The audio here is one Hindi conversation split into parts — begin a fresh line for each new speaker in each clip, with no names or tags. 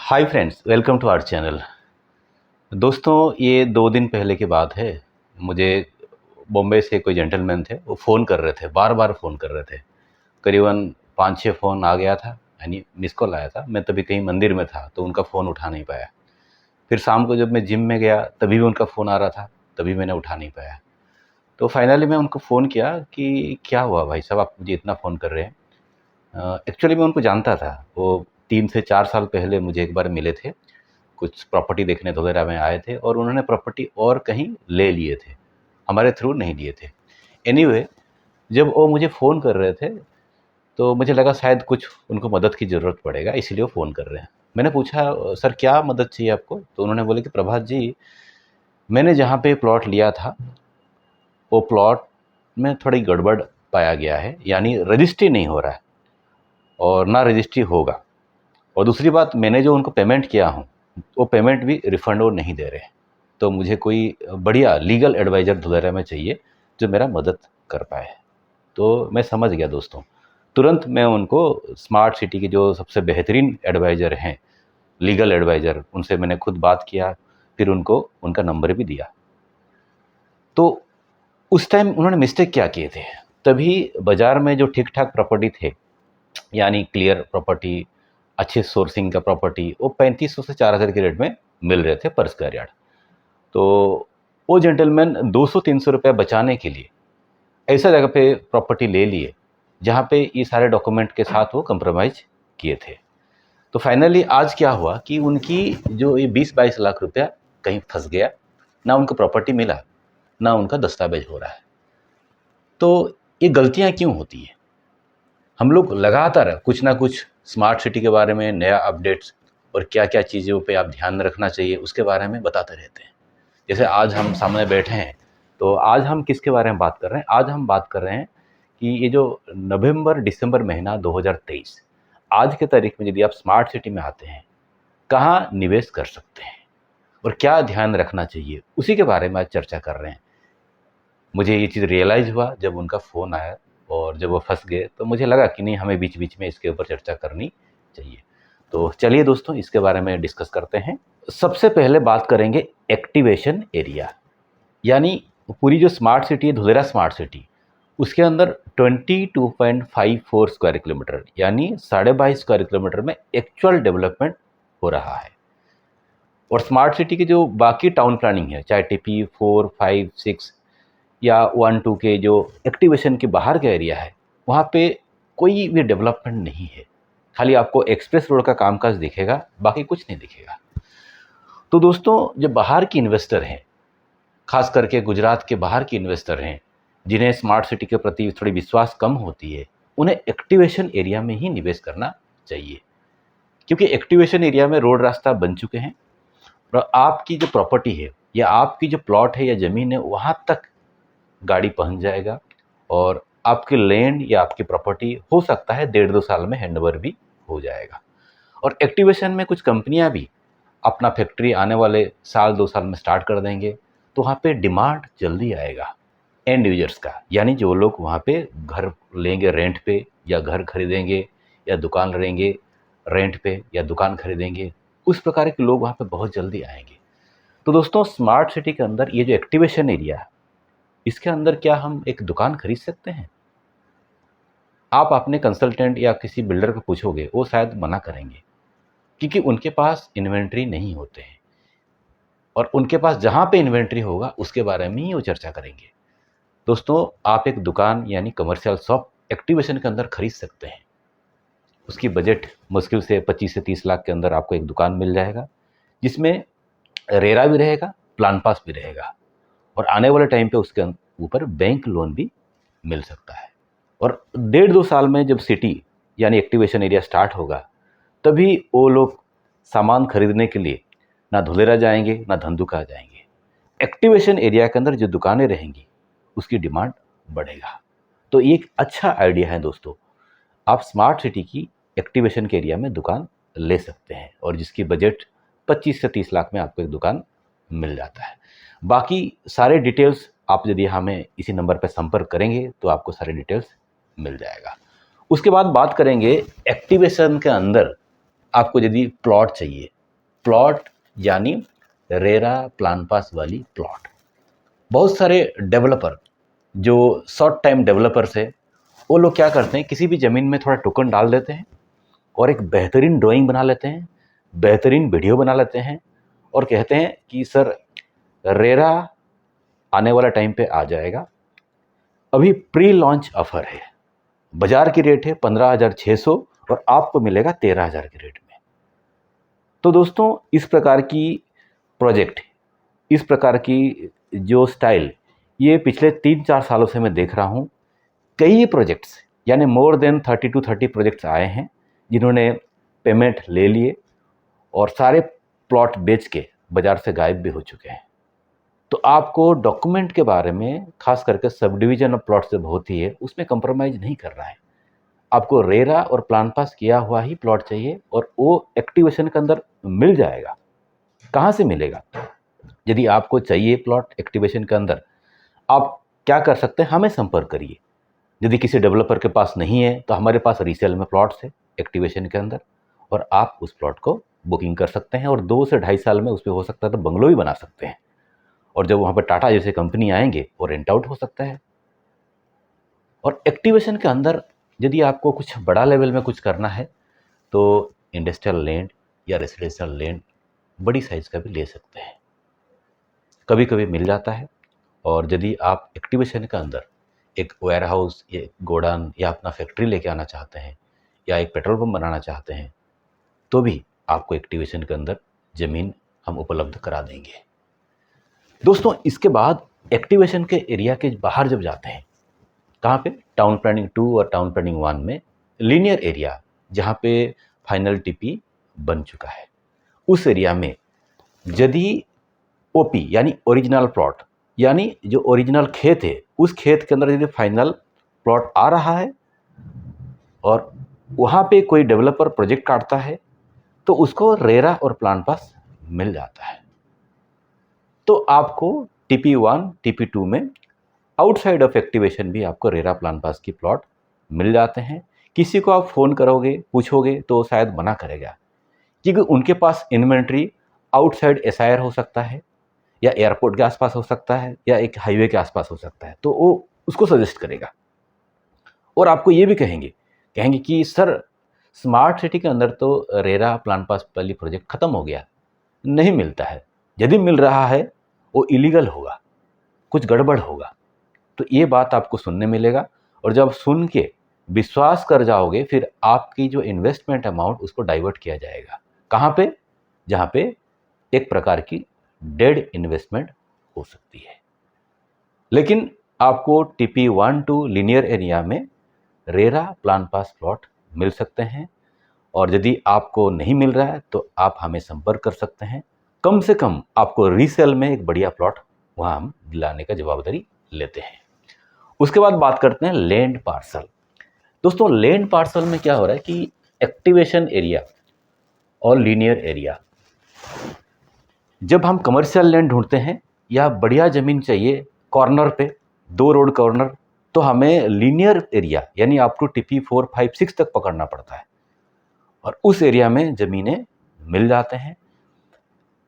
Hi friends, welcome to our channel. दोस्तों, ये 2 दिन पहले की बात है। मुझे बॉम्बे से कोई जेंटलमैन थे, वो फ़ोन कर रहे थे, बार बार फ़ोन कर रहे थे। करीबन 5-6 फ़ोन आ गया था, यानी मिस कॉल आया था। मैं तभी कहीं मंदिर में था तो उनका फ़ोन उठा नहीं पाया। फिर शाम को जब मैं जिम में गया तभी भी उनका फ़ोन आ रहा था, तभी मैंने उठा नहीं पाया। तो फाइनली मैं उनको फ़ोन किया कि क्या हुआ भाई साहब, आप मुझे इतना फ़ोन कर रहे हैं। एक्चुअली मैं उनको जानता था। वो 3 से 4 साल पहले मुझे एक बार मिले थे। कुछ प्रॉपर्टी देखने धोलेरा में आए थे और उन्होंने प्रॉपर्टी और कहीं ले लिए थे, हमारे थ्रू नहीं लिए थे। एनीवे, जब वो मुझे फ़ोन कर रहे थे तो मुझे लगा शायद कुछ उनको मदद की ज़रूरत पड़ेगा, इसलिए वो फ़ोन कर रहे हैं। मैंने पूछा, सर क्या मदद चाहिए आपको? तो उन्होंने बोले कि प्रभात जी, मैंने जहाँ पे प्लॉट लिया था वो प्लॉट में थोड़ी गड़बड़ पाया गया है, यानी रजिस्ट्री नहीं हो रहा है और ना रजिस्ट्री होगा। और दूसरी बात, मैंने जो उनको पेमेंट किया हूँ वो पेमेंट भी रिफ़ंड वो नहीं दे रहे हैं। तो मुझे कोई बढ़िया लीगल एडवाइज़र धुलेरा में चाहिए जो मेरा मदद कर पाए। तो मैं समझ गया दोस्तों। तुरंत मैं उनको स्मार्ट सिटी के जो सबसे बेहतरीन एडवाइज़र हैं, लीगल एडवाइज़र, उनसे मैंने खुद बात किया, फिर उनको उनका नंबर भी दिया। तो उस टाइम उन्होंने मिस्टेक क्या किए थे, तभी बाज़ार में जो ठीक-ठाक प्रॉपर्टी थे, यानी क्लियर प्रॉपर्टी, अच्छे सोर्सिंग का प्रॉपर्टी, वो 3500 से 4000 के रेट में मिल रहे थे पर स्क्वायर यार्ड। तो वो जेंटलमैन 200-300 रुपये बचाने के लिए ऐसा जगह पे प्रॉपर्टी ले लिए जहाँ पे ये सारे डॉक्यूमेंट के साथ वो कंप्रोमाइज़ किए थे। तो फाइनली आज क्या हुआ कि उनकी जो ये 20-22 लाख रुपया कहीं फँस गया, ना उनको प्रॉपर्टी मिला, ना उनका दस्तावेज हो रहा है। तो ये गलतियाँ क्यों होती हैं? हम लोग लगातार कुछ ना कुछ स्मार्ट सिटी के बारे में नया अपडेट्स और क्या-क्या चीज़ों पे आप ध्यान रखना चाहिए उसके बारे में बताते रहते हैं। जैसे आज हम सामने बैठे हैं, तो आज हम किसके बारे में बात कर रहे हैं? आज हम बात कर रहे हैं कि ये जो नवंबर-दिसंबर महीना 2023, आज के तारीख में यदि आप स्मार्ट सिटी में आते हैं, कहाँ निवेश कर सकते हैं और क्या ध्यान रखना चाहिए? उसी के बारे में आज चर्चा कर रहे हैं। मुझे ये चीज़ रियलाइज़ हुआ जब उनका फ़ोन आया और जब वो फँस गए, तो मुझे लगा कि नहीं, हमें बीच-बीच में इसके ऊपर चर्चा करनी चाहिए। तो चलिए दोस्तों, इसके बारे में डिस्कस करते हैं। सबसे पहले बात करेंगे एक्टिवेशन एरिया, यानी पूरी जो स्मार्ट सिटी है, धुलेरा स्मार्ट सिटी, उसके अंदर 22.54 स्क्वायर किलोमीटर, यानी 22.5 स्क्वायर किलोमीटर में एक्चुअल डेवलपमेंट हो रहा है। और स्मार्ट सिटी की जो बाकी टाउन प्लानिंग है, चाहे टीपी 4, 5, 6 या 1-2 के जो एक्टिवेशन के बाहर का एरिया है, वहाँ पे कोई भी डेवलपमेंट नहीं है। खाली आपको एक्सप्रेस रोड का कामकाज दिखेगा, बाकी कुछ नहीं दिखेगा। तो दोस्तों, जो बाहर के इन्वेस्टर हैं, खास करके गुजरात के बाहर के इन्वेस्टर हैं, जिन्हें स्मार्ट सिटी के प्रति थोड़ी विश्वास कम होती है, उन्हें एक्टिवेशन एरिया में ही निवेश करना चाहिए। क्योंकि एक्टिवेशन एरिया में रोड रास्ता बन चुके हैं और आपकी जो प्रॉपर्टी है या आपकी जो प्लॉट है या ज़मीन है, वहाँ तक गाड़ी पहुँच जाएगा और आपकी लैंड या आपकी प्रॉपर्टी हो सकता है 1.5-2 साल में हैंडओवर भी हो जाएगा। और एक्टिवेशन में कुछ कंपनियां भी अपना फैक्ट्री आने वाले साल 2 साल में स्टार्ट कर देंगे, तो वहाँ पे डिमांड जल्दी आएगा एंड यूजर्स का, यानी जो लोग वहाँ पे घर लेंगे रेंट पे या घर खरीदेंगे या दुकान लेंगे रेंट पे या दुकान खरीदेंगे, उस प्रकार के लोग वहाँ पे बहुत जल्दी आएंगे। तो दोस्तों, स्मार्ट सिटी के अंदर ये जो एक्टिवेशन एरिया है, इसके अंदर क्या हम एक दुकान खरीद सकते हैं? आप अपने कंसल्टेंट या किसी बिल्डर को पूछोगे, वो शायद मना करेंगे, क्योंकि उनके पास इन्वेंट्री नहीं होते हैं और उनके पास जहाँ पे इन्वेंट्री होगा उसके बारे में ही वो चर्चा करेंगे। दोस्तों, आप एक दुकान यानी कमर्शियल शॉप एक्टिवेशन के अंदर खरीद सकते हैं। उसकी बजट मुश्किल से 25 से 30 लाख के अंदर आपको एक दुकान मिल जाएगा, जिसमें रेरा भी रहेगा, प्लान पास भी रहेगा और आने वाले टाइम पे उसके ऊपर बैंक लोन भी मिल सकता है। और 1.5-2 साल में जब सिटी यानी एक्टिवेशन एरिया स्टार्ट होगा, तभी वो लोग सामान खरीदने के लिए ना धुलेरा जाएंगे ना धंधुका जाएंगे। एक्टिवेशन एरिया के अंदर जो दुकानें रहेंगी उसकी डिमांड बढ़ेगा। तो ये एक अच्छा आइडिया है दोस्तों। आप स्मार्ट सिटी की एक्टिवेशन के एरिया में दुकान ले सकते हैं और जिसकी बजट 25 से 30 लाख में आपको एक दुकान मिल जाता है। बाकी सारे डिटेल्स आप यदि हमें इसी नंबर पर संपर्क करेंगे तो आपको सारे डिटेल्स मिल जाएगा। उसके बाद बात करेंगे एक्टिवेशन के अंदर आपको यदि प्लॉट चाहिए प्लॉट यानी रेरा प्लान पास वाली प्लॉट। बहुत सारे डेवलपर जो शॉर्ट टाइम डेवलपर्स है, वो लोग क्या करते हैं, किसी भी ज़मीन में थोड़ा टोकन डाल देते हैं और एक बेहतरीन ड्राइंग बना लेते हैं, बेहतरीन वीडियो बना लेते हैं और कहते हैं कि सर रेरा आने वाला टाइम पे आ जाएगा, अभी प्री लॉन्च ऑफर है, बाजार की रेट है 15,600 और आपको मिलेगा 13,000 के रेट में। तो दोस्तों इस प्रकार की प्रोजेक्ट, इस प्रकार की जो स्टाइल, ये पिछले 3-4 सालों से मैं देख रहा हूँ। कई प्रोजेक्ट्स यानी मोर देन 30 to 30 प्रोजेक्ट्स आए हैं जिन्होंने पेमेंट ले लिए और सारे प्लॉट बेच के बाज़ार से गायब भी हो चुके हैं। तो आपको डॉक्यूमेंट के बारे में, खास करके सब डिवीज़न ऑफ प्लॉट जब होती है उसमें कंप्रोमाइज़ नहीं करना है। आपको रेरा और प्लान पास किया हुआ ही प्लॉट चाहिए और वो एक्टिवेशन के अंदर मिल जाएगा। कहाँ से मिलेगा? यदि आपको चाहिए प्लॉट एक्टिवेशन के अंदर, आप क्या कर सकते हैं, हमें संपर्क करिए। यदि किसी डेवलपर के पास नहीं है तो हमारे पास रीसेल में प्लॉट्स है एक्टिवेशन के अंदर और आप उस प्लॉट को बुकिंग कर सकते हैं और 2 से 2.5 साल में उस पर हो सकता है तो बंगलो भी बना सकते हैं और जब वहाँ पर टाटा जैसे कंपनी आएंगे वो रेंट आउट हो सकता है। और एक्टिवेशन के अंदर यदि आपको कुछ बड़ा लेवल में कुछ करना है तो इंडस्ट्रियल लैंड या रेसिडेंशियल लैंड बड़ी साइज़ का भी ले सकते हैं, कभी कभी मिल जाता है। और यदि आप एक्टिवेशन के अंदर एक वेयर हाउस या गोडाउन या अपना फैक्ट्री लेके आना चाहते हैं या एक पेट्रोल पंप बनाना चाहते हैं तो भी आपको एक्टिवेशन के अंदर ज़मीन हम उपलब्ध करा देंगे। दोस्तों इसके बाद एक्टिवेशन के एरिया के बाहर जब जाते हैं, कहाँ पे, टाउन प्लानिंग 2 और टाउन प्लानिंग 1 में लीनियर एरिया जहाँ पे फाइनल टीपी बन चुका है, उस एरिया में यदि ओपी यानी ओरिजिनल प्लॉट यानी जो ओरिजिनल खेत है उस खेत के अंदर यदि फाइनल प्लॉट आ रहा है और वहाँ पे कोई डेवलपर प्रोजेक्ट काटता है तो उसको रेरा और प्लान पास मिल जाता है। तो आपको TP1 TP2 में आउटसाइड ऑफ एक्टिवेशन भी आपको रेरा प्लान पास की प्लॉट मिल जाते हैं। किसी को आप फ़ोन करोगे, पूछोगे तो शायद मना करेगा क्योंकि उनके पास इन्वेंट्री आउटसाइड एसआईआर हो सकता है या एयरपोर्ट के आसपास हो सकता है या एक हाईवे के आसपास हो सकता है, तो वो उसको सजेस्ट करेगा। और आपको ये भी कहेंगे कि सर स्मार्ट सिटी के अंदर तो रेरा प्लान पास वाली प्रोजेक्ट ख़त्म हो गया, नहीं मिलता है, यदि मिल रहा है वो इलीगल होगा, कुछ गड़बड़ होगा। तो ये बात आपको सुनने मिलेगा और जब सुन के विश्वास कर जाओगे फिर आपकी जो इन्वेस्टमेंट अमाउंट उसको डाइवर्ट किया जाएगा। कहाँ पे? जहाँ पे एक प्रकार की डेड इन्वेस्टमेंट हो सकती है। लेकिन आपको TP1 टू लीनियर एरिया में रेरा प्लान पास प्लॉट मिल सकते हैं और यदि आपको नहीं मिल रहा है तो आप हमें संपर्क कर सकते हैं। कम से कम आपको रीसेल में एक बढ़िया प्लॉट वहाँ हम दिलाने का जवाबदारी लेते हैं। उसके बाद बात करते हैं लैंड पार्सल। दोस्तों लैंड पार्सल में क्या हो रहा है कि एक्टिवेशन एरिया और लीनियर एरिया, जब हम कमर्शियल लैंड ढूंढते हैं या बढ़िया ज़मीन चाहिए कॉर्नर पे, 2 रोड कॉर्नर, तो हमें लीनियर एरिया यानी अप टू TP4, 5, 6 तक पकड़ना पड़ता है और उस एरिया में ज़मीनें मिल जाते हैं।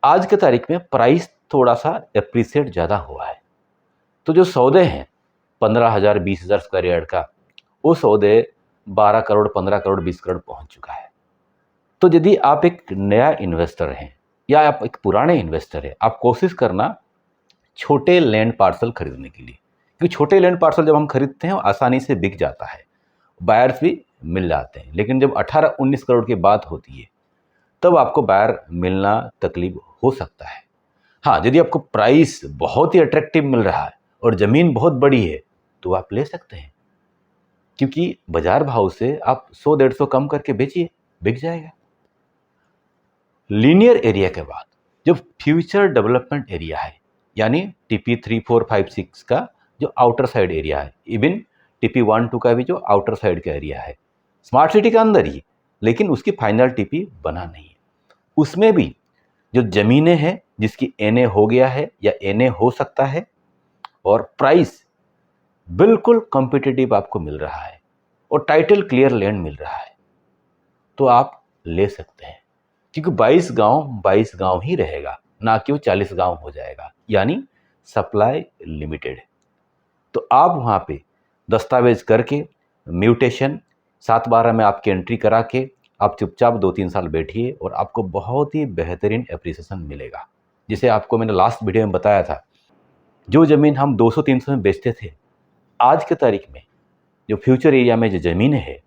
आज के तारीख में प्राइस थोड़ा सा एप्रिसिएट ज़्यादा हुआ है, तो जो सौदे हैं 15,000 20,000 स्क्वायर यार्ड का, वो सौदे 12 करोड़ 15 करोड़ 20 करोड़ पहुंच चुका है। तो यदि आप एक नया इन्वेस्टर हैं या आप एक पुराने इन्वेस्टर हैं, आप कोशिश करना छोटे लैंड पार्सल खरीदने के लिए, क्योंकि छोटे लैंड पार्सल जब हम खरीदते हैं आसानी से बिक जाता है, बायर्स भी मिल जाते हैं। लेकिन जब 18-19 करोड़ की बात होती है तब आपको बायर मिलना तकलीफ हो सकता है। हाँ, यदि आपको प्राइस बहुत ही अट्रैक्टिव मिल रहा है और ज़मीन बहुत बड़ी है तो आप ले सकते हैं, क्योंकि बाजार भाव से आप 100-150 कम करके बेचिए, बिक जाएगा। लीनियर एरिया के बाद जब फ्यूचर डेवलपमेंट एरिया है यानी TP3, 4, 5, 6 का जो आउटर साइड एरिया है, इवन TP1, 2 का भी जो आउटर साइड का एरिया है, स्मार्ट सिटी के अंदर ही, लेकिन उसकी फाइनल TP बना नहीं है, उसमें भी जो ज़मीनें हैं जिसकी NA हो गया है या NA हो सकता है और प्राइस बिल्कुल कॉम्पिटिटिव आपको मिल रहा है और टाइटल क्लियर लैंड मिल रहा है, तो आप ले सकते हैं। क्योंकि 22 गांव ही रहेगा, ना कि वो 40 गांव हो जाएगा, यानी सप्लाई लिमिटेड है। तो आप वहाँ पे दस्तावेज करके म्यूटेशन 7/12 में आपकी एंट्री करा के आप चुपचाप 2-3 साल बैठिए और आपको बहुत ही बेहतरीन एप्रिसिएशन मिलेगा। जिसे आपको मैंने लास्ट वीडियो में बताया था, जो ज़मीन हम 200-300 में बेचते थे, आज के तारीख में जो फ्यूचर एरिया में जो ज़मीनें है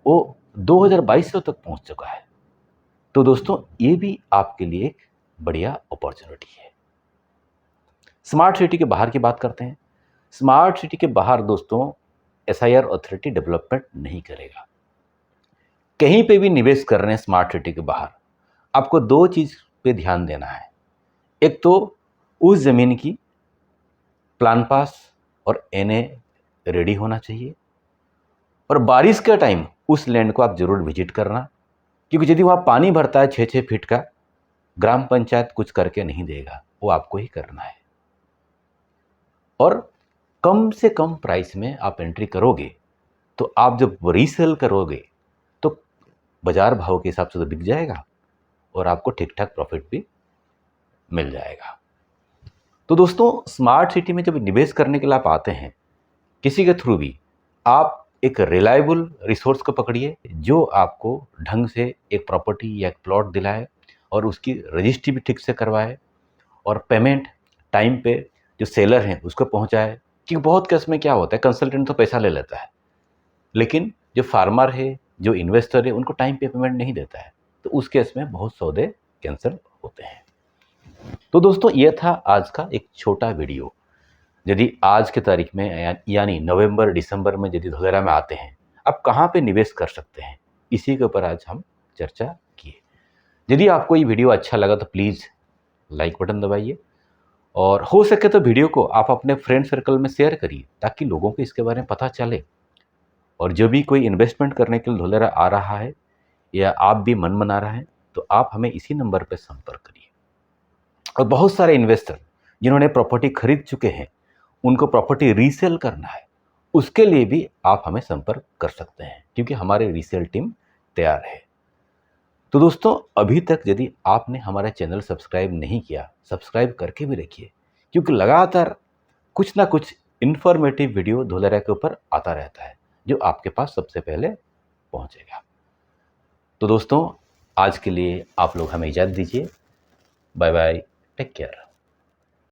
वो 2200 तक पहुंच चुका है। तो दोस्तों ये भी आपके लिए एक बढ़िया अपॉर्चुनिटी है। स्मार्ट सिटी के बाहर की बात करते हैं। स्मार्ट सिटी के बाहर दोस्तों एसआईआर अथॉरिटी डेवलपमेंट नहीं करेगा। कहीं पे भी निवेश कर रहे हैं स्मार्ट सिटी के बाहर, आपको 2 चीज़ पे ध्यान देना है। एक तो उस ज़मीन की प्लान पास और एनए रेडी होना चाहिए, और बारिश के टाइम उस लैंड को आप ज़रूर विजिट करना, क्योंकि यदि वहाँ पानी भरता है 6-6 फीट का, ग्राम पंचायत कुछ करके नहीं देगा, वो आपको ही करना है। और कम से कम प्राइस में आप एंट्री करोगे तो आप जब रीसेल करोगे तो बाजार भाव के हिसाब से तो बिक जाएगा और आपको ठीक ठाक प्रॉफिट भी मिल जाएगा। तो दोस्तों स्मार्ट सिटी में जब निवेश करने के लिए आप आते हैं किसी के थ्रू भी, आप एक रिलायबल रिसोर्स को पकड़िए जो आपको ढंग से एक प्रॉपर्टी या एक प्लॉट दिलाए और उसकी रजिस्ट्री भी ठीक से करवाए और पेमेंट टाइम पे जो सेलर हैं उसको पहुंचाए। क्योंकि बहुत केस में क्या होता है, कंसल्टेंट तो पैसा ले लेता है, लेकिन जो फार्मर है, जो इन्वेस्टर है, उनको टाइम पे पेमेंट नहीं देता है, तो उस केस में बहुत सौदे कैंसिल होते हैं। तो दोस्तों ये था आज का एक छोटा वीडियो। यदि आज के तारीख में यानी नवंबर दिसंबर में यदि धोलेरा में आते हैं, आप कहाँ पे निवेश कर सकते हैं, इसी के ऊपर आज हम चर्चा किए। यदि आपको ये वीडियो अच्छा लगा तो प्लीज़ लाइक बटन दबाइए और हो सके तो वीडियो को आप अपने फ्रेंड सर्कल में शेयर करिए ताकि लोगों को इसके बारे में पता चले। और जो भी कोई इन्वेस्टमेंट करने के लिए धोलेरा आ रहा है या आप भी मन बना रहे हैं तो आप हमें इसी नंबर पर संपर्क करिए। और बहुत सारे इन्वेस्टर जिन्होंने प्रॉपर्टी खरीद चुके हैं, उनको प्रॉपर्टी रीसेल करना है, उसके लिए भी आप हमें संपर्क कर सकते हैं क्योंकि हमारी रीसेल टीम तैयार है। तो दोस्तों अभी तक यदि आपने हमारा चैनल सब्सक्राइब नहीं किया, सब्सक्राइब करके भी रखिए, क्योंकि लगातार कुछ ना कुछ इन्फॉर्मेटिव वीडियो धोलेरा के ऊपर आता रहता है जो आपके पास सबसे पहले पहुंचेगा। तो दोस्तों आज के लिए आप लोग हमें इजाज़त दीजिए। Bye bye, take care.